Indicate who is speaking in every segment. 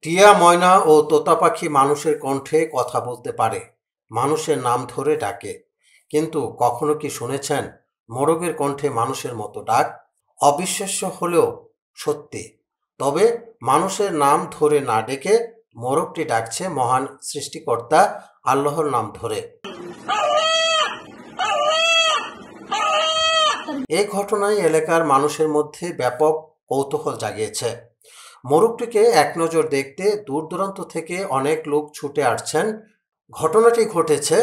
Speaker 1: টিয়া, ময়না ও তোতা পাখি মানুষের কণ্ঠে কথা বলতে পারে, মানুষের নাম ধরে ডাকে। কিন্তু কখনো কি শুনেছেন মোরগের কণ্ঠে মানুষের মতো ডাক? অবিশ্বাস্য হলেও সত্যি। তবে মানুষের নাম ধরে না ডেকে মোরগটি ডাকছে মহান সৃষ্টিকর্তা আল্লাহর নাম ধরে। এই ঘটনায় এলাকার মানুষের মধ্যে ব্যাপক কৌতূহল জাগিয়েছে। মোরগটিকে এক নজর দেখতে দূর দূরান্ত থেকে অনেক লোক ছুটে আসছেন। ঘটনাটি ঘটেছে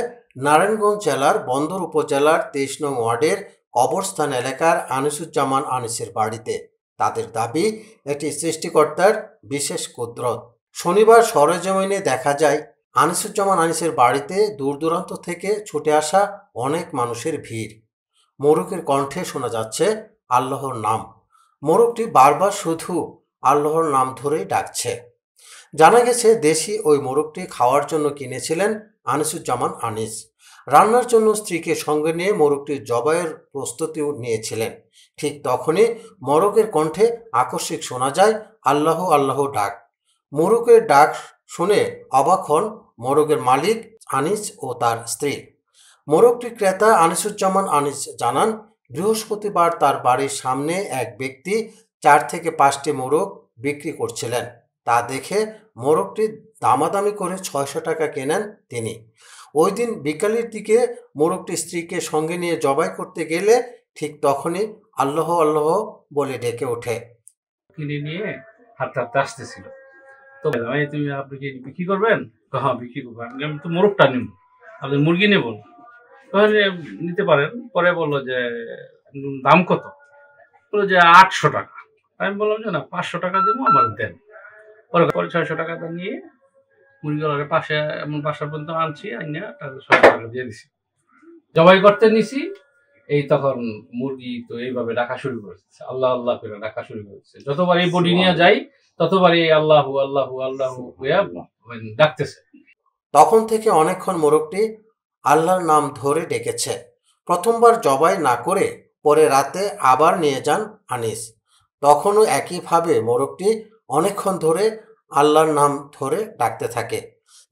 Speaker 1: নারায়ণগঞ্জ জেলার বন্দর উপজেলার 23 নং ওয়ার্ডের কবরস্থান এলাকার আনিসুজ্জামান আনিসের বাড়িতে। তাদের দাবি, এটি সৃষ্টিকর্তার বিশেষ কুদরত। শনিবার সরেজমিনে দেখা যায় আনিসুজ্জামান আনিসের বাড়িতে দূর দূরান্ত থেকে ছুটে আসা অনেক মানুষের ভিড়। মোরগের কণ্ঠে শোনা যাচ্ছে আল্লাহর নাম। মোরগটি বারবার শুধু আল্লাহর নাম ধরেই ডাকছে। জানা গেছে দেশি ওই মোরগটি খাওয়ার জন্য কিনেছিলেন আনিসুজ্জামান আনিস। রান্নার জন্য স্ত্রীকে সঙ্গে নিয়ে মোরগটির জবাইয়ের প্রস্তুতিও নিয়েছিলেন। ঠিক তখনই মোরগের কণ্ঠে আকস্মিক শোনা যায় আল্লাহ আল্লাহ ডাক। মোরগের ডাক শুনে অবাক হন মোরগের মালিক আনিস ও তার স্ত্রী। মোরগটির ক্রেতা আনিসুজ্জামান আনিস জানান, বৃহস্পতিবার তার বাড়ির সামনে এক ব্যক্তি 4 থেকে 5টি মোরগ বিক্রি করছিলেন। তা দেখে মোরগটি দামাদামি করে 600 টাকা কেনেন তিনি। ওই দিন বিকালের দিকে মোরগটি স্ত্রীকে সঙ্গে নিয়ে জবাই করতে গেলে ঠিক তখনই আল্লাহ আল্লাহ বলে ডেকে ওঠে।
Speaker 2: কিনে নিয়ে হাতে হাতে আসতেছিল, তো তুমি আপনি কি বিক্রি করবেন? হ্যাঁ বিক্রি করবো। আমি তো মোরগটা নিব, আপনি মুরগি নেব? তাহলে নিতে পারেন। পরে বললো যে দাম কত? বললো যে 800 টাকা। আমি বললাম যে না, 500 টাকা দেবো, আমার দেন। পরে 600 টাকা নিয়ে মুরগিওয়ালার পাশে এমন বাসা পর্যন্ত আনছি, আনিয়া তাদের 600 টাকা দিয়ে দিছি। জবাই করতে নিছি, এই তখন মুরগি তো এইভাবে ডাকা শুরু করেছে, আল্লাহ আল্লাহ করে ডাকা শুরু করেছে। যতবার এই বডি নিয়ে যাই ততবার এই আল্লাহ আল্লাহ আল্লাহ ডাকতেছে।
Speaker 1: তখন থেকে অনেকক্ষণ মোরগটি আল্লাহর নাম ধরে ডেকেছে। প্রথমবার জবাই না করে পরে রাতে আবার নিয়ে যান আনিস। তখনও একইভাবে মোরগটি অনেকক্ষণ ধরে আল্লাহর নাম ধরে ডাকতে থাকে।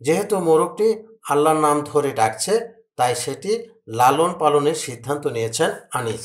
Speaker 1: যেহেতু মোরগটি আল্লাহর নাম ধরে ডাকছে, তাই সেটি লালন পালনের সিদ্ধান্ত নিয়েছেন আনিস।